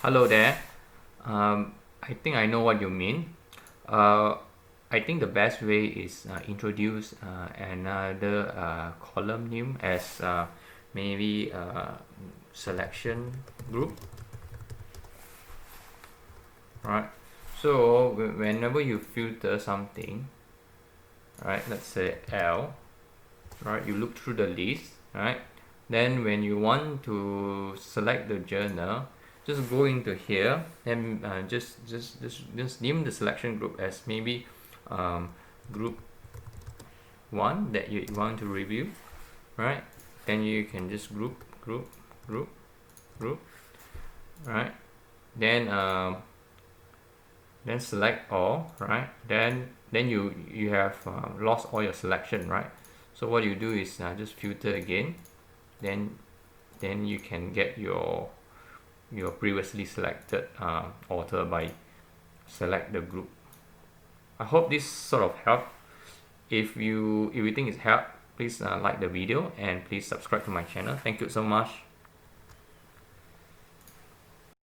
Hello there. I think I know what you mean. Uh, I think the best way is introduce another column name as maybe selection group, right? So whenever you filter something, right? Let's say L, right? You look through the list, right? Then when you want to select the journal, just go into here and just name the selection group as maybe um, group 1 that you want to review, right? Then you can just group, right? Then then select all, right? Then you have lost all your selection, right? So what you do is just filter again. then then you can get your previously selected author by select the group. I hope this sort of help. If you think it's help, please like the video and please subscribe to my channel. Thank you so much.